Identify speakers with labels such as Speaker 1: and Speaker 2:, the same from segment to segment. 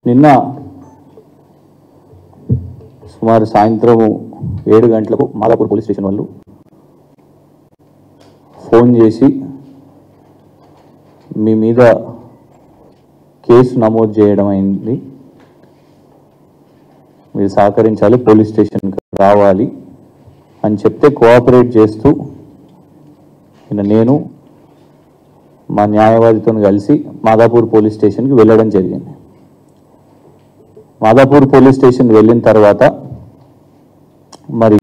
Speaker 1: నిన్న సుమారు సాయంత్రం 7 గంటలకు మాదాపూర్ పోలీస్ స్టేషన్ వాళ్ళు ఫోన్ చేసి మీ మీద కేసు నమోదు చేయడం అయింది, మీరు సహకరించాలి, పోలీస్ స్టేషన్కి రావాలి అని చెప్తే కోఆపరేట్ చేస్తూ నేను మా న్యాయవాదితో కలిసి మాదాపూర్ పోలీస్ స్టేషన్కి వెళ్ళడం జరిగింది. మాదాపూర్ పోలీస్ స్టేషన్ వెళ్ళిన తర్వాత మరి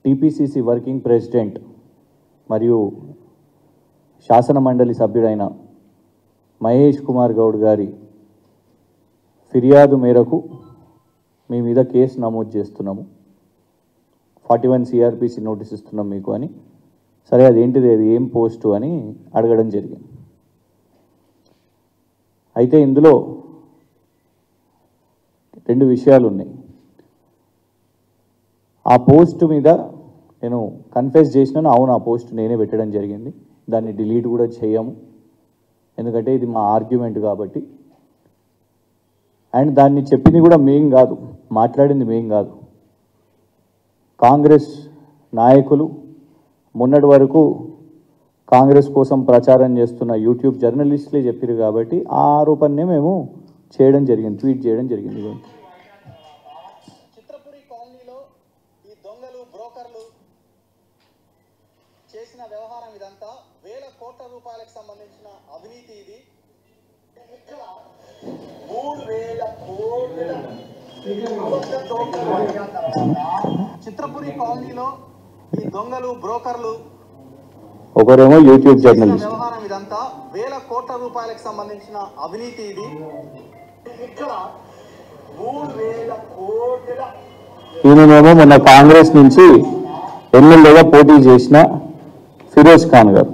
Speaker 1: టీపీసీసీ వర్కింగ్ ప్రెసిడెంట్ మరియు శాసన మండలి సభ్యుడైన మహేష్ కుమార్ గౌడ్ గారి ఫిర్యాదు మేరకు మీ మీద కేసు నమోదు చేస్తున్నాము, 41 CRPC నోటీస్ ఇస్తున్నాం మీకు అని. సరే అదేంటిది, అది ఏం పోస్టు అని అడగడం జరిగింది. అయితే ఇందులో 2 విషయాలు ఉన్నాయి. ఆ పోస్టు మీద నేను కన్ఫెస్ చేసినాను, అవును ఆ పోస్ట్ నేనే పెట్టడం జరిగింది, దాన్ని డిలీట్ కూడా చేయము, ఎందుకంటే ఇది మా ఆర్గ్యుమెంట్ కాబట్టి. అండ్ దాన్ని చెప్పింది కూడా మేం కాదు, మాట్లాడింది మేం కాదు, కాంగ్రెస్ నాయకులు, మొన్నటి వరకు కాంగ్రెస్ కోసం ప్రచారం చేస్తున్న యూట్యూబ్ జర్నలిస్టులే చెప్పారు కాబట్టి ఆ ఆరోపణనే మేము చేయడం జరిగింది, ట్వీట్ చేయడం జరిగింది.
Speaker 2: చిత్రపురి కాలనీలో ఈ దొంగలు బ్రోకర్లు చేసిన వ్యవహారం ఇదంతా వేల కోట్ల రూపాయలకు సంబంధించిన అవినీతి. ఇది 3000 కోట్ల చిత్రపురి కాలనీలో ఈ దొంగలు బ్రోకర్లు
Speaker 1: ఒకరేమో యూట్యూబ్ జర్నలిస్ట్,
Speaker 2: వ్యవహారం ఇదంతా వేల కోట్ల రూపాయలకు సంబంధించిన అవినీతి. ఇది
Speaker 1: ఈయనేమో మొన్న కాంగ్రెస్ నుంచి ఎమ్మెల్యేగా పోటీ చేసిన ఫిరోజ్ ఖాన్ గారు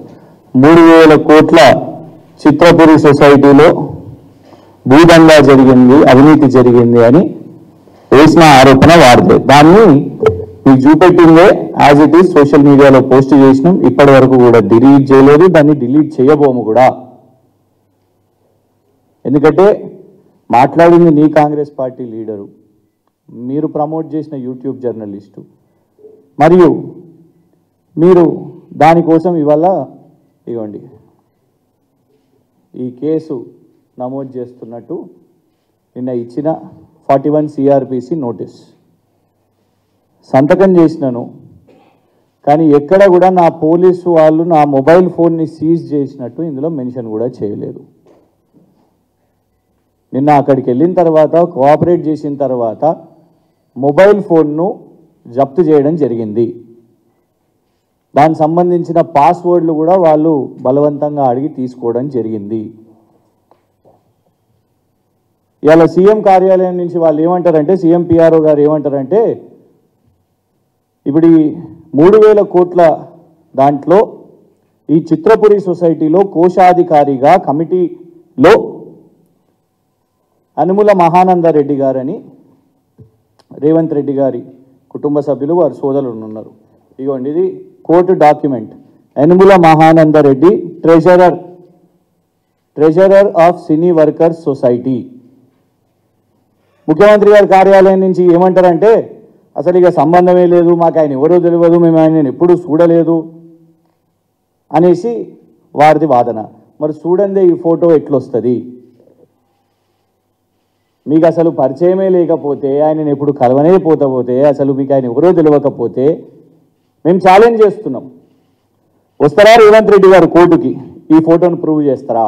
Speaker 1: 3000 కోట్ల చిత్రపురి సొసైటీలో భూదందా జరిగింది, అవినీతి జరిగింది అని వేసిన ఆరోపణ వారిదే. దాన్ని మీకు చూపెట్టిందే యాజ్ ఇట్ ఈస్ సోషల్ మీడియాలో పోస్ట్ చేసినాం, ఇప్పటి వరకు కూడా డిలీట్ చేయలేదు, దాన్ని డిలీట్ చేయబోము కూడా. ఎందుకంటే మాట్లాడింది నీ కాంగ్రెస్ పార్టీ లీడరు, మీరు ప్రమోట్ చేసిన యూట్యూబ్ జర్నలిస్టు, మరియు మీరు దానికోసం ఇవాళ ఇవ్వండి ఈ కేసు నమోదు చేస్తున్నట్టు నిన్న ఇచ్చిన 41 CRPC నోటీస్ సంతకం చేసినాను. కానీ ఎక్కడ కూడా నా పోలీసు వాళ్ళు నా మొబైల్ ఫోన్ని సీజ్ చేసినట్టు ఇందులో మెన్షన్ కూడా చేయలేదు. నిన్న అక్కడికి వెళ్ళిన తర్వాత కోఆపరేట్ చేసిన తర్వాత మొబైల్ ఫోన్ను జప్తు చేయడం జరిగింది. దానికి సంబంధించిన పాస్వర్డ్లు కూడా వాళ్ళు బలవంతంగా అడిగి తీసుకోవడం జరిగింది. ఇవాళ సీఎం కార్యాలయం నుంచి వాళ్ళు ఏమంటారంటే, సీఎం PRO గారు ఏమంటారంటే, ఇప్పుడు ఈ 3000 కోట్ల దాంట్లో ఈ చిత్రపురి సొసైటీలో కోశాధికారిగా కమిటీలో అనుముల మహానందరెడ్డి గారని రేవంత్ రెడ్డి గారి కుటుంబ సభ్యులు వారి సోదరులు ఉన్నారు. ఇదిగోండి ఇది court document. Anumula Mahanandareddy treasurer of cine workers society. ముఖ్యమంత్రి గారి కార్యాలయం నుంచి ఏమంటారంటే, అసలు ఇక సంబంధమే లేదు, మాకు ఆయన ఎవరో తెలియదు, మేము ఆయన ఎప్పుడూ చూడలేదు అనేసి వారిది వాదన. మరి చూడండి ఈ ఫోటో ఎట్లొస్తుంది, మీకు అసలు పరిచయమే లేకపోతే, ఆయనను ఎప్పుడు కలవనే పోతే, అసలు మీకు ఆయన ఎవరో తెలియకపోతే మేము ఛాలెంజ్ చేస్తున్నాం, వస్తారా రేవంత్ రెడ్డి గారు కోర్టుకి ఈ ఫోటోను ప్రూవ్ చేస్తారా?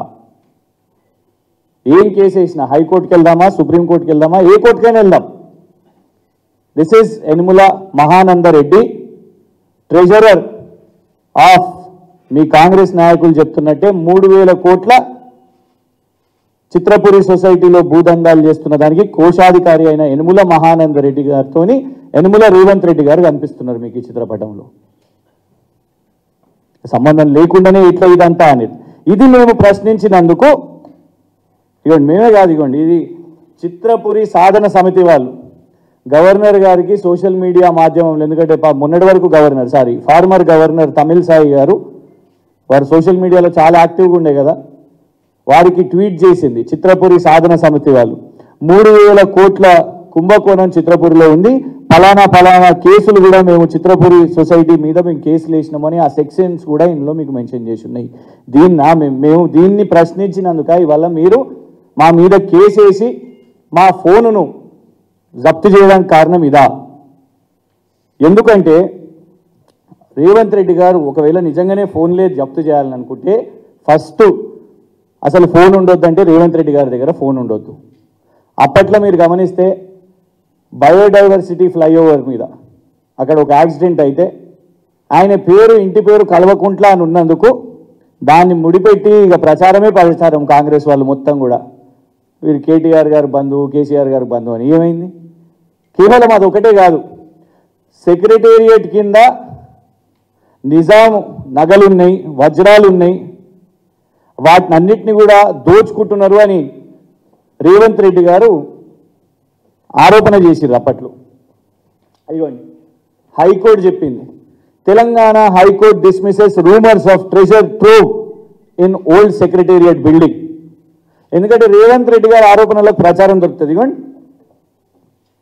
Speaker 1: ఏం కేసు వేసినా హైకోర్టుకి వెళ్దామా, సుప్రీంకోర్టుకి వెళ్దామా, ఏ కోర్టుకైనా వెళ్దాం. This is Yanamala Mahanandareddy, treasurer of, మీ కాంగ్రెస్ నాయకులు చెప్తున్నట్టే 3000 కోట్ల చిత్రపురి సొసైటీలో భూదందాలు చేస్తున్న దానికి కోశాధికారి అయిన యనుమల మహానందరెడ్డి గారితో యనుమల రేవంత్ రెడ్డి గారు కనిపిస్తున్నారు మీకు ఈ చిత్రపటంలో. సంబంధం లేకుండానే ఇట్లా ఇదంతా అనేది. ఇది మేము ప్రశ్నించినందుకు ఇవ్వండి, మేమే కాదు, ఇవ్వండి ఇది చిత్రపురి సాధన సమితి వాళ్ళు గవర్నర్ గారికి సోషల్ మీడియా మాధ్యమంలో, ఎందుకంటే మొన్నటి వరకు ఫార్మర్ గవర్నర్ తమిళ సాయి గారు వారు సోషల్ మీడియాలో చాలా యాక్టివ్గా ఉండే కదా, వారికి ట్వీట్ చేసింది చిత్రపురి సాధన సమితి వాళ్ళు. 3,000 కోట్ల కుంభకోణం చిత్రపురిలో ఉంది, ఫలానా కేసులు కూడా మేము చిత్రపురి సొసైటీ మీద మేము కేసులు వేసినామని ఆ సెక్షన్స్ కూడా ఇందులో మీకు మెన్షన్ చేసి ఉన్నాయి. మేము దీన్ని ప్రశ్నించినందుక ఇవాళ మీరు మా మీద కేసేసి మా ఫోనును జప్తు చేయడానికి కారణం ఇదా? ఎందుకంటే రేవంత్ రెడ్డి గారు ఒకవేళ నిజంగానే ఫోన్లే జప్తు చేయాలని అనుకుంటే ఫస్ట్ అసలు ఫోన్ ఉండొద్దంటే రేవంత్ రెడ్డి గారి దగ్గర ఫోన్ ఉండొద్దు. అప్పట్లో మీరు గమనిస్తే బయోడైవర్సిటీ ఫ్లైఓవర్ మీద అక్కడ ఒక యాక్సిడెంట్ అయితే ఆయన పేరు ఇంటి పేరు కల్వకుంట్ల అని ఉన్నందుకు దాన్ని ముడిపెట్టి ఇక ప్రచారమే ప్రచారం కాంగ్రెస్ వాళ్ళు మొత్తం కూడా వీరు కేటీఆర్ గారు బంధువు, కేసీఆర్ గారు బంధువు అని. ఏమైంది? కేవలం అది ఒకటే కాదు, సెక్రటేరియట్ కింద నిజాం నగలున్నాయి, వజ్రాలున్నాయి, వాటిని అన్నిటిని కూడా దోచుకుంటున్నారు అని రేవంత్ రెడ్డి గారు ఆరోపణ చేసిర్రు అప్పట్లో. అయ్యోండి హైకోర్టు చెప్పింది, Telangana high court dismisses rumours of treasure trove in old secretariat building. ఎందుకంటే రేవంత్ రెడ్డి గారి ఆరోపణలకు ప్రచారం దొరుకుతుంది. ఇవ్వండి,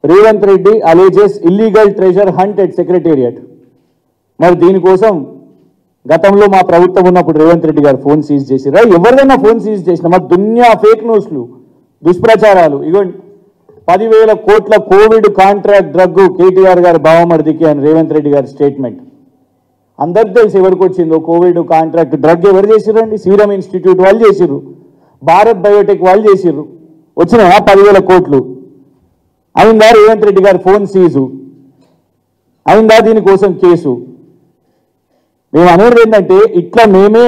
Speaker 1: Revanth Reddy alleges illegal treasure hunt at secretariat. మరి దీనికోసం గతంలో మా ప్రభుత్వం ఉన్నప్పుడు రేవంత్ రెడ్డి గారు ఫోన్ సీజ్ చేసిరా? ఎవరిదైనా ఫోన్ సీజ్ చేసినా మా దునియా ఫేక్ న్యూస్లు, దుష్ప్రచారాలు. ఇగోండి 10,000 కోట్ల కోవిడ్ కాంట్రాక్ట్ డ్రగ్ కేటీఆర్ గారి బావమరిదికి అని రేవంత్ రెడ్డి గారి స్టేట్మెంట్. అందరికి తెలిసి ఎవరికి వచ్చిందో కోవిడ్ కాంట్రాక్ట్ డ్రగ్ ఎవరు చేసిర్రండి? సీరం ఇన్స్టిట్యూట్ వాళ్ళు చేసిర్రు, భారత్ బయోటెక్ వాళ్ళు చేసిర్రు. వచ్చినాయా 10,000 కోట్లు? అయిందా రేవంత్ రెడ్డి గారి ఫోన్ సీజు? అయిందా దీనికోసం కేసు? మేము అనేది ఏంటంటే ఇట్లా మేమే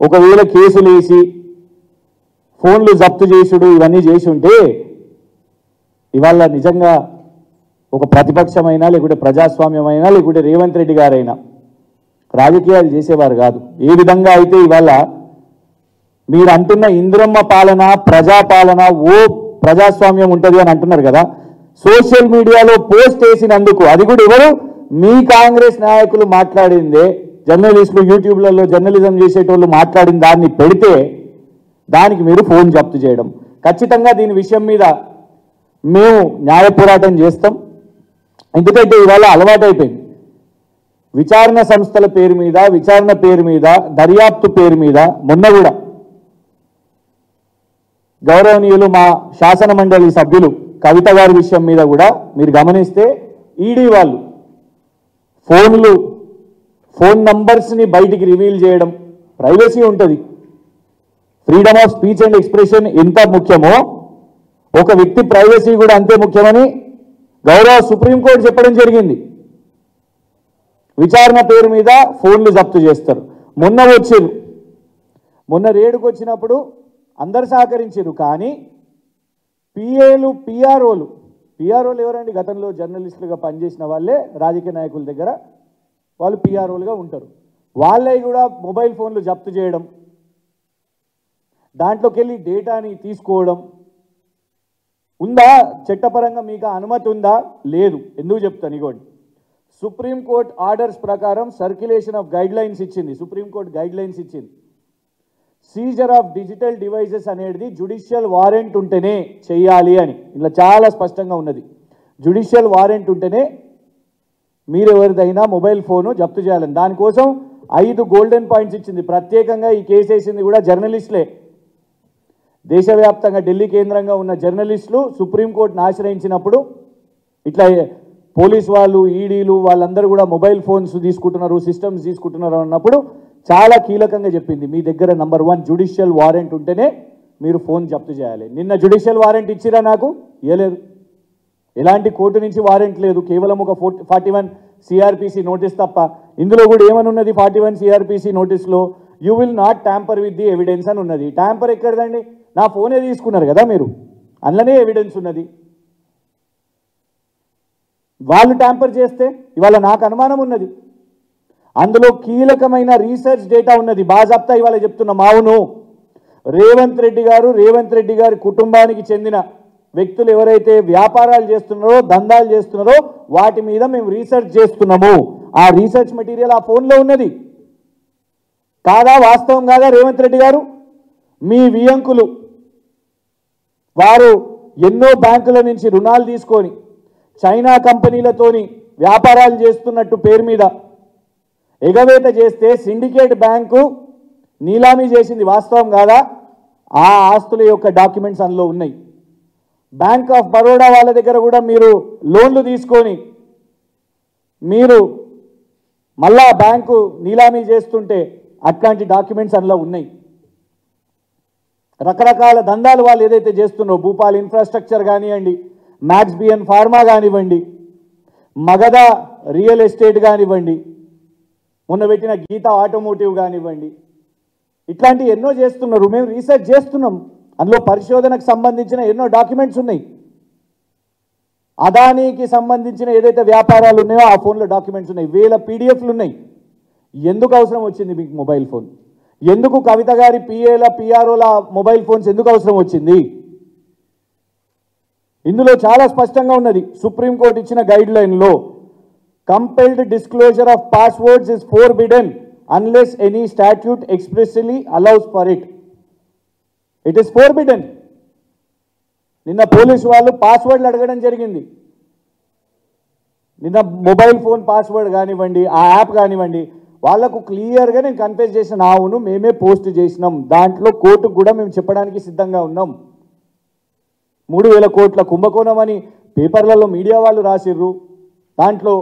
Speaker 1: ఒకవేళ కేసులు వేసి ఫోన్లు జప్తు చేసుడు ఇవన్నీ చేసి ఉంటే ఇవాళ నిజంగా ఒక ప్రతిపక్షమైనా లేకుంటే ప్రజాస్వామ్యమైనా లేకుంటే రేవంత్ రెడ్డి గారైనా రాజకీయాలు చేసేవారు కాదు. ఏ విధంగా అయితే ఇవాళ మీరు అంటున్న ఇందిరమ్మ పాలన, ప్రజాపాలన, ప్రజాస్వామ్యం ఉంటుంది అని అంటున్నారు కదా, సోషల్ మీడియాలో పోస్ట్ చేసినందుకు అది కూడా ఎవరు? మీ కాంగ్రెస్ నాయకులు మాట్లాడిందే, జర్నలిస్టులు యూట్యూబ్లలో జర్నలిజం చేసేటోళ్ళు మాట్లాడిన దాన్ని పెడితే దానికి మీరు ఫోన్ జప్తు చేయడం. ఖచ్చితంగా దీని విషయం మీద మేము న్యాయ పోరాటం చేస్తాం. ఎందుకంటే ఇవాళ అలవాటైపోయింది విచారణ సంస్థల పేరు మీద, విచారణ పేరు మీద, దర్యాప్తు పేరు మీద. మొన్న కూడా గౌరవనీయులు మా శాసన మండలి సభ్యులు కవిత గారి విషయం మీద కూడా మీరు గమనిస్తే ఈడీ వాళ్ళు ఫోన్ నంబర్స్ని బయటికి రివీల్ చేయడం, ప్రైవసీ ఉంటుంది, freedom of speech and expression ఎంత ముఖ్యమో ఒక వ్యక్తి ప్రైవసీ కూడా అంతే ముఖ్యమని గౌరవ సుప్రీంకోర్టు చెప్పడం జరిగింది. విచారణ పేరు మీద ఫోన్లు జప్తు చేస్తారు. మొన్న రేడుకు వచ్చినప్పుడు అందరు సహకరించారు, కానీ పిఆర్ఓలు ఎవరండి? గతంలో జర్నలిస్టులుగా పనిచేసిన వాళ్ళే రాజకీయ నాయకుల దగ్గర వాళ్ళు పిఆర్ఓలుగా ఉంటారు. వాళ్ళే కూడా మొబైల్ ఫోన్లు జప్తు చేయడం, దాంట్లోకి వెళ్ళి డేటాని తీసుకోవడం ఉందా? చట్టపరంగా మీకు అనుమతి ఉందా? లేదు. ఎందుకు చెప్తాను, ఇగోండి సుప్రీంకోర్టు ఆర్డర్స్ ప్రకారం సర్క్యులేషన్ ఆఫ్ గైడ్ లైన్స్ ఇచ్చింది. సుప్రీంకోర్టు గైడ్ లైన్స్ ఇచ్చింది. సీజర్ ఆఫ్ డిజిటల్ డివైజెస్ అనేది జ్యుడిషియల్ వారెంట్ ఉంటేనే చెయ్యాలి అని ఇలా చాలా స్పష్టంగా ఉన్నది. జ్యుడిషియల్ వారెంట్ ఉంటేనే మీరు ఎవరిదైనా మొబైల్ ఫోను జప్తు చేయాలని. దానికోసం 5 గోల్డెన్ పాయింట్స్ ఇచ్చింది. ప్రత్యేకంగా ఈ కేసు వేసింది కూడా జర్నలిస్టులే. దేశవ్యాప్తంగా ఢిల్లీ కేంద్రంగా ఉన్న జర్నలిస్టులు సుప్రీంకోర్టును ఆశ్రయించినప్పుడు ఇట్లా పోలీస్ వాళ్ళు, ఈడీలు వాళ్ళందరూ కూడా మొబైల్ ఫోన్స్ తీసుకుంటున్నారు, సిస్టమ్స్ తీసుకుంటున్నారు అన్నప్పుడు చాలా కీలకంగా చెప్పింది, మీ దగ్గర నంబర్ 1 జ్యుడిషియల్ వారెంట్ ఉంటేనే మీరు ఫోన్ జప్తు చేయాలి. నిన్న జ్యుడిషియల్ వారెంట్ ఇచ్చిరా? నాకు ఇవ్వలేదు. ఎలాంటి కోర్టు నుంచి వారెంట్ లేదు, కేవలం ఒక 41 సిఆర్పిసి నోటీస్ తప్ప. ఇందులో కూడా ఏమని ఉన్నది 41 సిఆర్పిసి నోటీస్లో? You will not tamper with the evidence అని ఉన్నది. ట్యాంపర్ ఎక్కడదండి? నా ఫోనే తీసుకున్నారు కదా మీరు, అందులోనే ఎవిడెన్స్ ఉన్నది. వాళ్ళు ట్యాంపర్ చేస్తే ఇవాళ నాకు అనుమానం ఉన్నది. అందులో కీలకమైన రీసెర్చ్ డేటా ఉన్నది. బాజాప్తా ఇవాళ చెప్తున్నాం. అవును, రేవంత్ రెడ్డి గారి కుటుంబానికి చెందిన వ్యక్తులు ఎవరైతే వ్యాపారాలు చేస్తున్నారో, దందాలు చేస్తున్నారో వాటి మీద మేము రీసెర్చ్ చేస్తున్నాము. ఆ రీసెర్చ్ మెటీరియల్ ఆ ఫోన్లో ఉన్నది. కాదా? వాస్తవం కాదా? రేవంత్ రెడ్డి గారు
Speaker 3: మీ వియంకులు వారు ఎన్నో బ్యాంకుల నుంచి రుణాలు తీసుకొని చైనా కంపెనీలతోని వ్యాపారాలు చేస్తున్నట్టు పేరు మీద ఎగవేత చేస్తే సిండికేట్ బ్యాంకు నీలామీ చేసింది వాస్తవం కాదా? ఆ ఆస్తుల యొక్క డాక్యుమెంట్స్ అందులో ఉన్నాయి. బ్యాంక్ ఆఫ్ బరోడా వాళ్ళ దగ్గర కూడా మీరు లోన్లు తీసుకొని మీరు మళ్ళా బ్యాంకు నీలామీ చేస్తుంటే అట్లాంటి డాక్యుమెంట్స్ అందులో ఉన్నాయి. రకరకాల దందాలు వాళ్ళు ఏదైతే చేస్తున్నారో, భూపాల్ ఇన్ఫ్రాస్ట్రక్చర్ కానివ్వండి, మ్యాక్స్ బిఎన్ ఫార్మా కానివ్వండి, మగధ రియల్ ఎస్టేట్ కానివ్వండి, మొన్న పెట్టిన గీతా ఆటోమోటివ్ కానివ్వండి, ఇట్లాంటి ఎన్నో చేస్తున్నారు. మేము రీసెర్చ్ చేస్తున్నాం. అందులో పరిశోధనకు సంబంధించిన ఎన్నో డాక్యుమెంట్స్ ఉన్నాయి. అదానీకి సంబంధించిన ఏదైతే వ్యాపారాలు ఉన్నాయో ఆ ఫోన్లో డాక్యుమెంట్స్ ఉన్నాయి. వేల పీడిఎఫ్లు ఉన్నాయి. ఎందుకు అవసరం వచ్చింది మీకు మొబైల్ ఫోన్? ఎందుకు కవిత గారి పిఏల పిఆర్ఓల మొబైల్ ఫోన్స్ ఎందుకు అవసరం వచ్చింది? ఇందులో చాలా స్పష్టంగా ఉన్నది. సుప్రీంకోర్టు ఇచ్చిన గైడ్ లైన్లో compelled disclosure of passwords is forbidden unless any statute expressly allows for it. It is forbidden. నిన్న పోలీసు వాళ్ళు పాస్వర్డ్లు అడగడం జరిగింది. నిన్న మొబైల్ ఫోన్ పాస్వర్డ్ కానివ్వండి, ఆ యాప్ కానివ్వండి, వాళ్లకు క్లియర్గా నేను కన్ఫెస్ చేసిన, అవును మేమే పోస్ట్ చేసినాం, దాంట్లో కోర్టుకు కూడా మేము చెప్పడానికి సిద్ధంగా ఉన్నాం. 3,000 కోట్ల కుంభకోణం అని పేపర్లలో మీడియా వాళ్ళు రాసిర్రు. దాంట్లో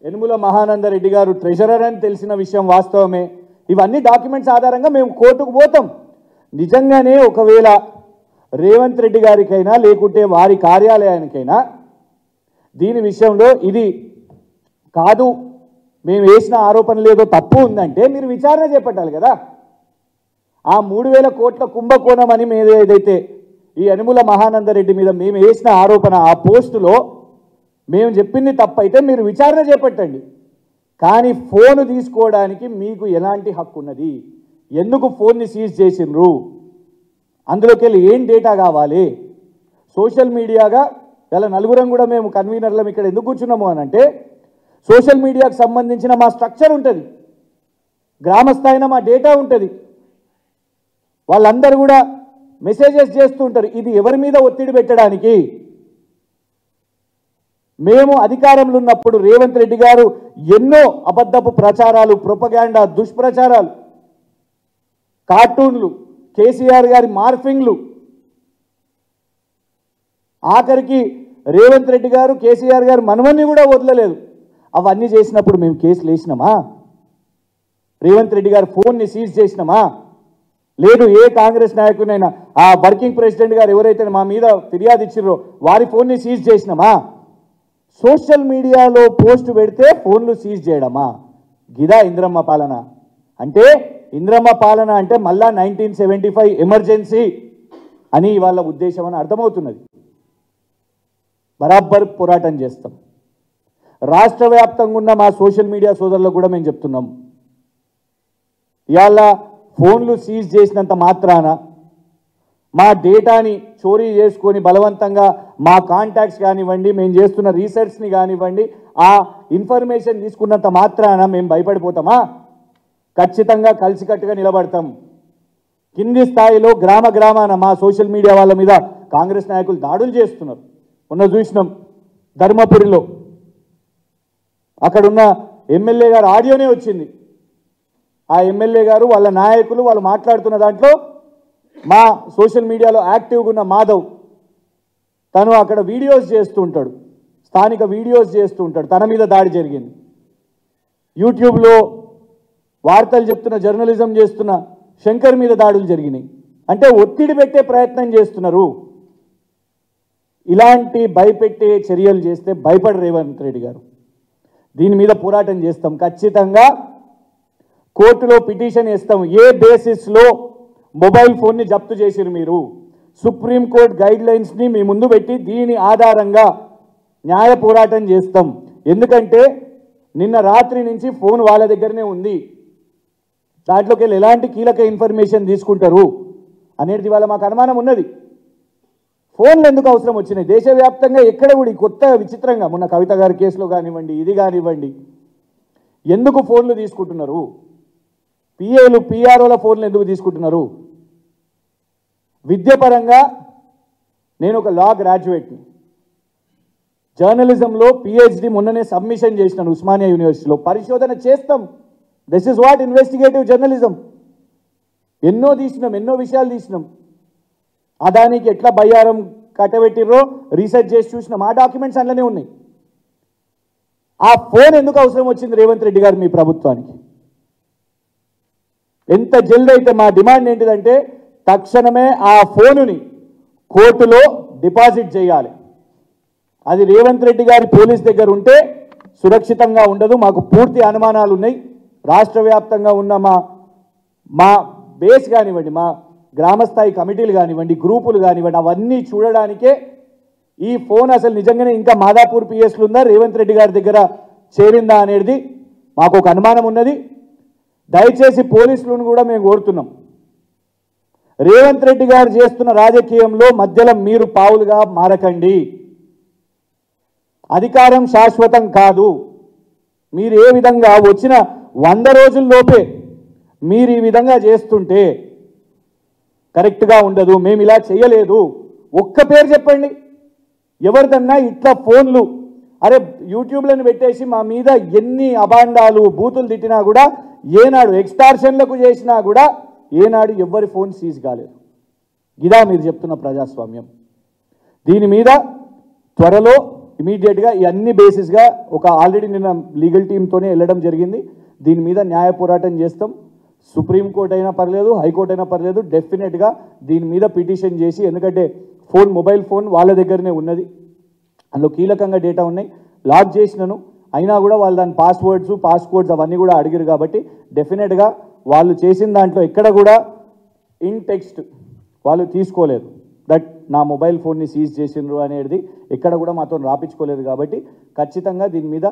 Speaker 3: యనుమల మహానందరెడ్డి గారు ట్రెజరర్ అని తెలిసిన విషయం వాస్తవమే. ఇవన్నీ డాక్యుమెంట్స్ ఆధారంగా మేము కోర్టుకు పోతాం. నిజంగానే ఒకవేళ రేవంత్ రెడ్డి గారికైనా లేకుంటే వారి కార్యాలయానికైనా దీని విషయంలో ఇది కాదు, మేము వేసిన ఆరోపణలు ఏదో తప్పు ఉందంటే మీరు విచారణ చేపట్టాలి కదా. ఆ 3,000 కోట్ల కుంభకోణం అని మీద ఏదైతే ఈ యనుమల మహానందరెడ్డి మీద మేము వేసిన ఆరోపణ, ఆ పోస్టులో మేము చెప్పింది తప్పైతే మీరు విచారణ చేపట్టండి. కానీ ఫోను తీసుకోవడానికి మీకు ఎలాంటి హక్కు ఉన్నది? ఎందుకు ఫోన్ని సీజ్ చేసిండ్రు? అందులోకి వెళ్ళి ఏం డేటా కావాలి? సోషల్ మీడియాగా ఇలా నలుగురం కూడా మేము కన్వీనర్లం ఇక్కడ ఎందుకు కూర్చున్నాము అని అంటే, సోషల్ మీడియాకు సంబంధించిన మా స్ట్రక్చర్ ఉంటుంది, గ్రామ స్థాయిన మా డేటా ఉంటుంది. వాళ్ళందరూ కూడా మెసేజెస్ చేస్తూ ఉంటారు. ఇది ఎవరి మీద ఒత్తిడి పెట్టడానికి? మేము అధికారంలో ఉన్నప్పుడు రేవంత్ రెడ్డి గారు ఎన్నో అబద్ధపు ప్రచారాలు, ప్రొపగాండా, దుష్ప్రచారాలు, కార్టూన్లు, కేసీఆర్ గారి మార్ఫింగ్లు, ఆఖరికి రేవంత్ రెడ్డి గారు కేసీఆర్ గారు మనవన్ని కూడా వదలలేదు. అవన్నీ చేసినప్పుడు మేము కేసులు వేసినామా? రేవంత్ రెడ్డి గారు ఫోన్ని సీజ్ చేసినామా? లేదు. ఏ కాంగ్రెస్ నాయకునైనా ఆ వర్కింగ్ ప్రెసిడెంట్ గారు ఎవరైతే మా మీద ఫిర్యాదు ఇచ్చిర్రో వారి ఫోన్ని సీజ్ చేసినామా? సోషల్ మీడియాలో పోస్ట్ పెడితే ఫోన్లు సీజ్ చేయడమా? గిదా ఇంద్రమ్మ పాలన అంటే? ఇంద్రమ్మ పాలన అంటే మళ్ళా 1975 ఎమర్జెన్సీ అని వాళ్ళ ఉద్దేశం అని అర్థమవుతున్నది. బరాబర్ పోరాటం చేస్తాం. రాష్ట్ర వ్యాప్తంగా ఉన్న మా సోషల్ మీడియా సోదరులకు కూడా మేము చెప్తున్నాం, ఇవాళ ఫోన్లు సీజ్ చేసినంత మాత్రాన మా డేటాని చోరీ చేసుకొని బలవంతంగా మా కాంటాక్ట్స్ కానివ్వండి, మేము చేస్తున్న రీసెర్చ్ని కానివ్వండి, ఆ ఇన్ఫర్మేషన్ తీసుకున్నంత మాత్రాన మేము భయపడిపోతామా? ఖచ్చితంగా కలిసికట్టుగా నిలబడతాం. కింది స్థాయిలో గ్రామ గ్రామాన మా సోషల్ మీడియా వాళ్ళ మీద కాంగ్రెస్ నాయకులు దాడులు చేస్తున్నారు. మొన్న చూసినాం ధర్మపురిలో, అక్కడున్న ఎమ్మెల్యే గారు ఆడియోనే వచ్చింది. ఆ ఎమ్మెల్యే గారు వాళ్ళ నాయకులు వాళ్ళు మాట్లాడుతున్న దాంట్లో మా సోషల్ మీడియాలో యాక్టివ్గా ఉన్న మాధవ్ తను అక్కడ వీడియోస్ చేస్తూ ఉంటాడు, స్థానిక వీడియోస్ చేస్తూ ఉంటాడు. తన మీద దాడి జరిగింది. యూట్యూబ్లో వార్తలు చెప్తున్న, జర్నలిజం చేస్తున్న శంకర్ మీద దాడులు జరిగినాయి. అంటే ఒత్తిడి పెట్టే ప్రయత్నం చేస్తున్నారు. ఇలాంటి భయపెట్టే చర్యలు చేస్తే భయపడ రేవంత్ రెడ్డి గారు. దీని మీద పోరాటం చేస్తాం. ఖచ్చితంగా కోర్టులో పిటిషన్ ఇస్తాం. ఏ బేసిస్లో మొబైల్ ఫోన్ని జప్తు చేసిరు మీరు? సుప్రీంకోర్టు గైడ్ లైన్స్ని మీ ముందు పెట్టి దీని ఆధారంగా న్యాయ పోరాటం చేస్తాం. ఎందుకంటే నిన్న రాత్రి నుంచి ఫోన్ వాళ్ళ దగ్గరనే ఉంది. దాంట్లోకి వెళ్ళి ఎలాంటి కీలక ఇన్ఫర్మేషన్ తీసుకుంటారు అనేది వాళ్ళ మాకు అనుమానం ఉన్నది. ఫోన్లు ఎందుకు అవసరం వచ్చినాయి? దేశవ్యాప్తంగా ఎక్కడ కూడా కొత్త విచిత్రంగా మొన్న కవిత గారి కేసులో కానివ్వండి, ఇది కానివ్వండి, ఎందుకు ఫోన్లు తీసుకుంటున్నారు? పిఏలు పిఆర్ఓల ఫోన్లు ఎందుకు తీసుకుంటున్నారు? విద్యాపరంగా నేను ఒక లా గ్రాడ్యుయేట్ని, జర్నలిజంలో పిహెచ్డి మొన్ననే సబ్మిషన్ చేసినాను ఉస్మానియా యూనివర్సిటీలో. పరిశోధన చేస్తాం. This is what investigative journalism. ఎన్నో తీసినాం, ఎన్నో విషయాలు తీసినాం. అదానికి ఎట్లా బయ్యారం కట్టబెట్టిర్రో రీసెర్చ్ చేసి చూసినాం. ఆ డాక్యుమెంట్స్ అందులోనే ఉన్నాయి. ఆ ఫోన్ ఎందుకు అవసరం వచ్చింది రేవంత్ రెడ్డి గారు మీ ప్రభుత్వానికి? ఎంత జల్దీ అయితే మా డిమాండ్ ఏంటిదంటే తక్షణమే ఆ ఫోనుని కోర్టులో డిపాజిట్ చేయాలి. అది రేవంత్ రెడ్డి గారి పోలీస్ దగ్గర ఉంటే సురక్షితంగా ఉండదు. మాకు పూర్తి అనుమానాలు ఉన్నాయి. రాష్ట్ర వ్యాప్తంగా ఉన్న మా బేస్ కానివ్వండి, మా గ్రామస్థాయి కమిటీలు కానివ్వండి, గ్రూపులు కానివ్వండి, అవన్నీ చూడడానికే ఈ ఫోన్ అసలు నిజంగానే ఇంకా మాదాపూర్ పిఎస్లు ఉందా, రేవంత్ రెడ్డి గారి దగ్గర చేరిందా అనేది మాకు ఒక అనుమానం ఉన్నది. దయచేసి పోలీసులను కూడా మేము కోరుతున్నాం, రేవంత్ రెడ్డి గారు చేస్తున్న రాజకీయంలో మధ్యలో మీరు పావులుగా మారకండి. అధికారం శాశ్వతం కాదు. మీరు ఏ విధంగా వచ్చిన 100 రోజుల్లోపే మీరు ఈ విధంగా చేస్తుంటే కరెక్ట్గా ఉండదు. మేము ఇలా చేయలేదు. ఒక్క పేరు చెప్పండి ఎవరిదన్నా ఇట్లా ఫోన్లు. అరే యూట్యూబ్లను పెట్టేసి మా మీద ఎన్ని అబాండాలు బూతులు తిట్టినా కూడా, ఏనాడు ఎక్స్టార్షన్లకు చేసినా కూడా ఏనాడు ఎవరి ఫోన్ సీజ్ కాలేదు. ఇదా మీరు చెప్తున్న ప్రజాస్వామ్యం? దీని మీద త్వరలో ఇమీడియట్గా ఈ అన్ని బేసిస్గా ఒక ఆల్రెడీ నిన్న లీగల్ టీంతోనే వెళ్ళడం జరిగింది. దీని మీద న్యాయ పోరాటం చేస్తాం. సుప్రీంకోర్టు అయినా పర్లేదు, హైకోర్టు అయినా పర్లేదు, డెఫినెట్గా దీని మీద పిటిషన్ చేసి, ఎందుకంటే మొబైల్ ఫోన్ వాళ్ళ దగ్గరనే ఉన్నది, అందులో కీలకంగా డేటా ఉన్నాయి, లాక్ చేసినాను. అయినా కూడా వాళ్ళు దాని పాస్కోడ్స్ అవన్నీ కూడా అడిగారు. కాబట్టి డెఫినెట్గా వాళ్ళు చేసిన దాంట్లో ఎక్కడ కూడా ఇన్ టెక్స్ట్ వాళ్ళు తీసుకోలేదు దట్ నా మొబైల్ ఫోన్ని సీజ్ చేసిండ్రు అనేది ఎక్కడ కూడా మాతో రాపించుకోలేదు. కాబట్టి ఖచ్చితంగా దీని మీద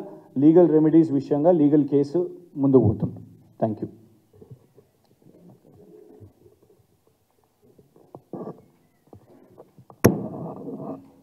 Speaker 3: లీగల్ రెమెడీస్ విషయంగా లీగల్ కేసు ముందుకు పోతుంది. Thank you.